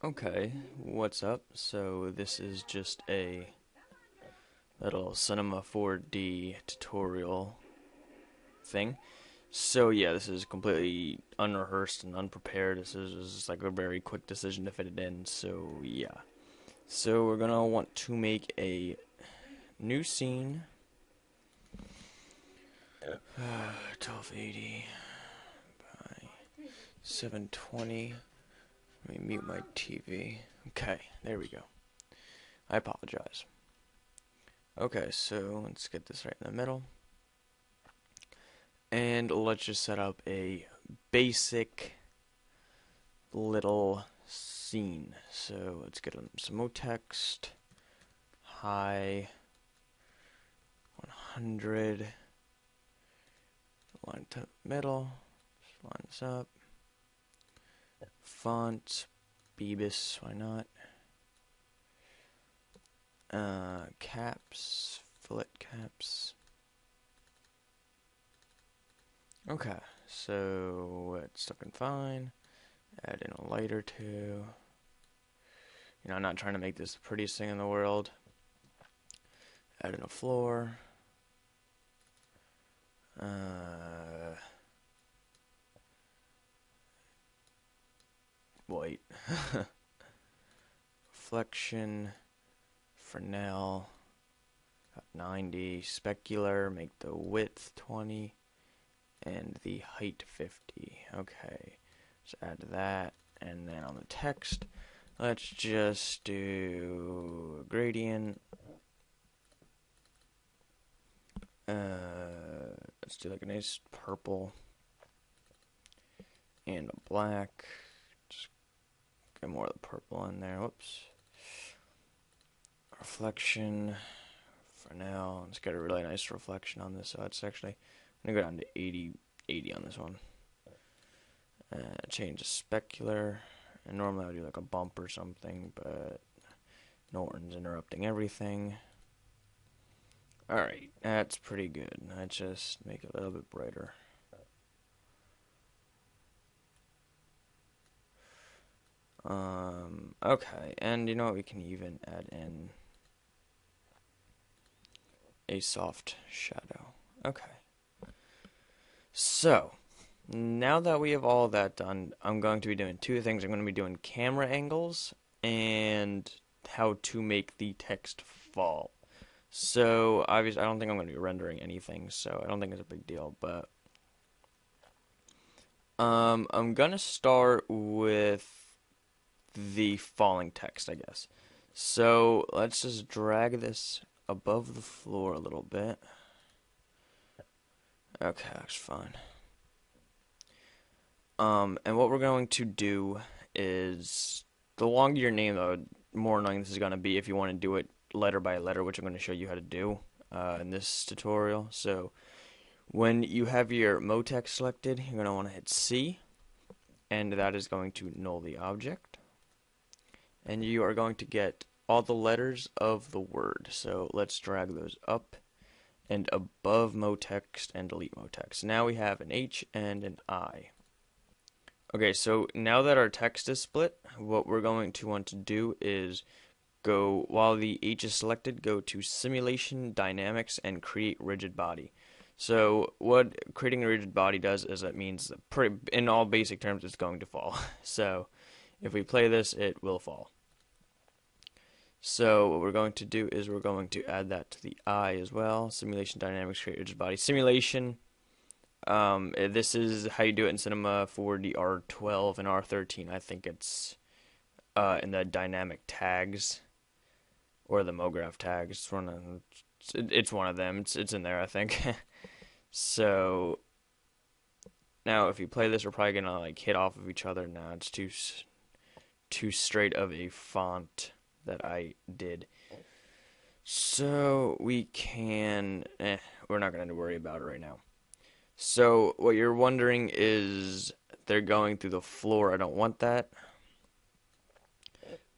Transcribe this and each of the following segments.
Okay, what's up? So this is just a little Cinema 4D tutorial thing. So yeah, this is completely unrehearsed and unprepared. This is just like a very quick decision to fit it in. So yeah. So we're gonna want to make a new scene. 1280 by 720. Let me mute my TV. Okay, there we go. I apologize. Okay, so let's get this right in the middle. And let's just set up a basic little scene. So let's get some more text. High 100. Line to middle. Just line this up. Font. Bebis. Why not? Caps. Fillet caps. Okay, so it's looking fine. Add in a light or two. I'm not trying to make this the prettiest thing in the world. Add in a floor. White. Reflection. Fresnel. 90. Specular. Make the width 20. And the height 50. Okay. Just add that. And then on the text, let's just do a gradient. Let's do like a nice purple and a black. Just get more of the purple in there. Whoops. Reflection for now. Let's get a really nice reflection on this. So it's actually, I'm gonna go down to 80 on this one. Change to specular. And normally I would do like a bump or something, but Norton's interrupting everything. Alright, that's pretty good. Let's just make it a little bit brighter. Okay, and you know what, we can even add in a soft shadow. Okay. So, now that we have all that done, I'm going to be doing two things. I'm going to be doing camera angles and how to make the text fall. So, obviously, I don't think I'm going to be rendering anything, so I don't think it's a big deal, but I'm going to start with the falling text, I guess. So, let's just drag this above the floor a little bit. Okay, that's fine. And what we're going to do is, the longer your name, the more annoying this is going to be if you want to do it letter by letter, which I'm going to show you how to do in this tutorial. So when you have your MoText selected, you're going to want to hit C, and that is going to null the object. And you are going to get all the letters of the word. So let's drag those up and above MoText and delete MoText. Now we have an H and an I. Okay, so now that our text is split, what we're going to want to do is go, while the H is selected, go to Simulation, Dynamics, and Create Rigid Body. So what creating a rigid body does is it means, in all basic terms, it's going to fall. So if we play this, it will fall. So what we're going to do is we're going to add that to the I as well. Simulation, Dynamics, Create Rigid Body. Simulation. This is how you do it in Cinema 4D R12 and R13. I think it's in the dynamic tags or the MoGraph tags. It's one of them. It's in there, I think. So now if you play this, we're probably gonna like hit off of each other. Now it's too straight of a font that I did. So we can. We're not gonna worry about it right now. So what you're wondering is they're going through the floor. I don't want that.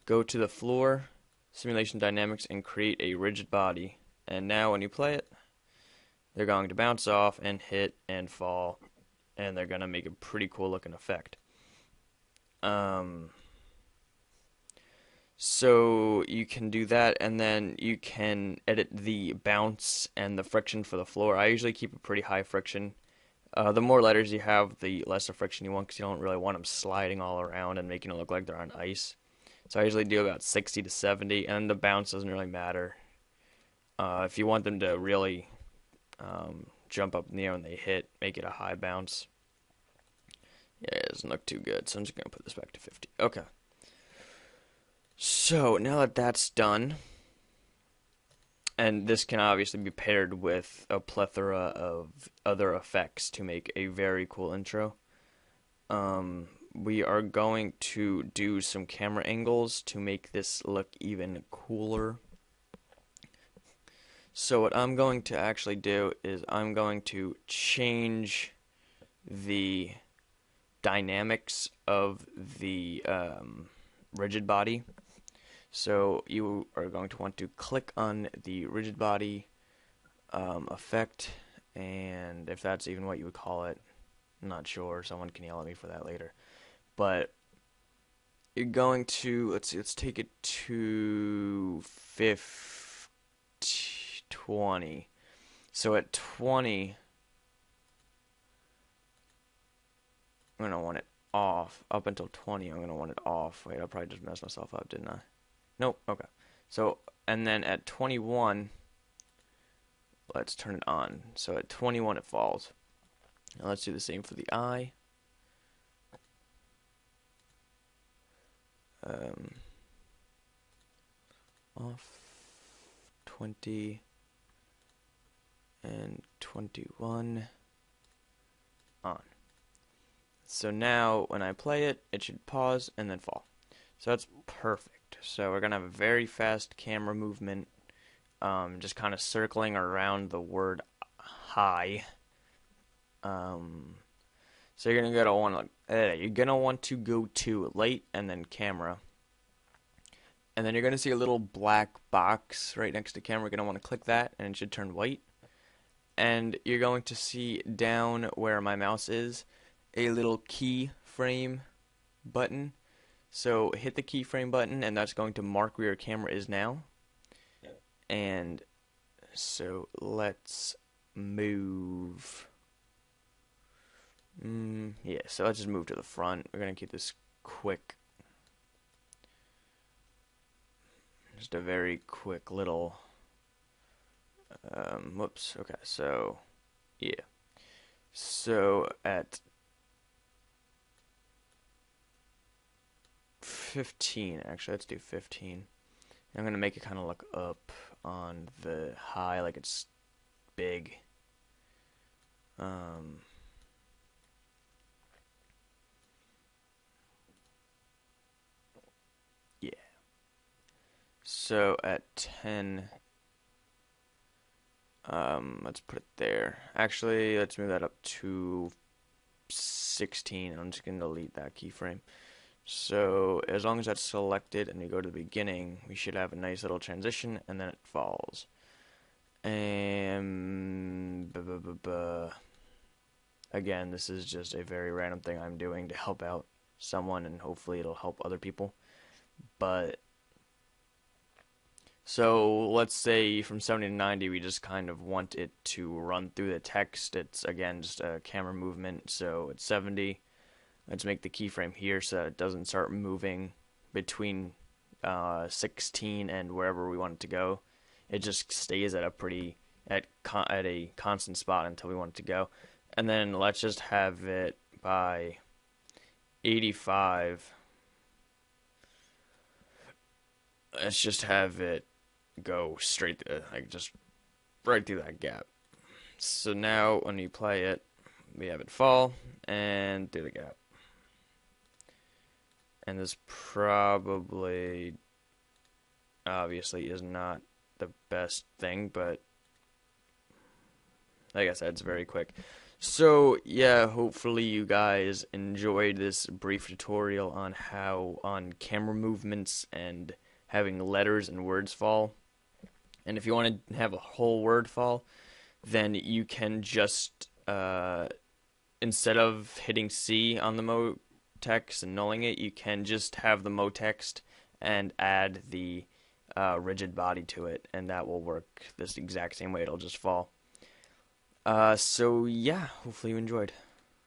Go to the floor, Simulation Dynamics, and create a rigid body. And now when you play it, they're going to bounce off and hit and fall, and they're going to make a pretty cool looking effect. So you can do that, and then you can edit the bounce and the friction for the floor. I usually keep a pretty high friction. The more letters you have, the less of friction you want, because you don't really want them sliding all around and making it look like they're on ice. So I usually do about 60 to 70, and the bounce doesn't really matter. If you want them to really jump up in the air when they hit, make it a high bounce. Yeah, it doesn't look too good, so I'm just going to put this back to 50. Okay. So now that that's done, and this can obviously be paired with a plethora of other effects to make a very cool intro. We are going to do some camera angles to make this look even cooler. So what I'm going to actually do is I'm going to change the dynamics of the rigid body. So you are going to want to click on the rigid body effect, and if that's even what you would call it, I'm not sure. Someone can yell at me for that later. But you're going to, let's take it to 20. So at 20, I'm going to want it off. Up until 20, I'm going to want it off. Wait, I probably just messed myself up, didn't I? Nope, okay. So, and then at 21, let's turn it on. So at 21, it falls. Now let's do the same for the eye. Off 20 and 21 on. So now when I play it, it should pause and then fall. So that's perfect. So we're gonna have a very fast camera movement, just kind of circling around the word high. So you're gonna want to go to light and then camera. And then you're going to see a little black box right next to camera. You're going to want to click that, and it should turn white. And you're going to see down where my mouse is a little keyframe button. So hit the keyframe button, and that's going to mark where your camera is now. And so let's move. Yeah, so let's just move to the front. We're going to keep this quick. Just a very quick little, whoops, okay, so, yeah. So at 15, actually, let's do 15. I'm going to make it kind of look up on the high, like it's big. Yeah. So at 10, let's put it there. Actually, let's move that up to 16. I'm just going to delete that keyframe. So as long as that's selected and we go to the beginning, we should have a nice little transition, and then it falls. And again, this is just a very random thing I'm doing to help out someone, and hopefully it'll help other people. But so let's say from 70 to 90, we just kind of want it to run through the text. It's again just a camera movement. So at 70, let's make the keyframe here so that it doesn't start moving between 16 and wherever we want it to go. It just stays at a constant spot until we want it to go. And then let's just have it by 85. Let's just have it go straight just right through that gap. So now when you play it, we have it fall and through the gap. And this probably obviously is not the best thing, but like I said, it's very quick. So yeah, hopefully you guys enjoyed this brief tutorial on camera movements and having letters and words fall. And if you want to have a whole word fall, then you can just instead of hitting C on the mo text and nulling it, you can just have the mo text and add the rigid body to it, and that will work this exact same way. It'll just fall. So yeah, hopefully you enjoyed.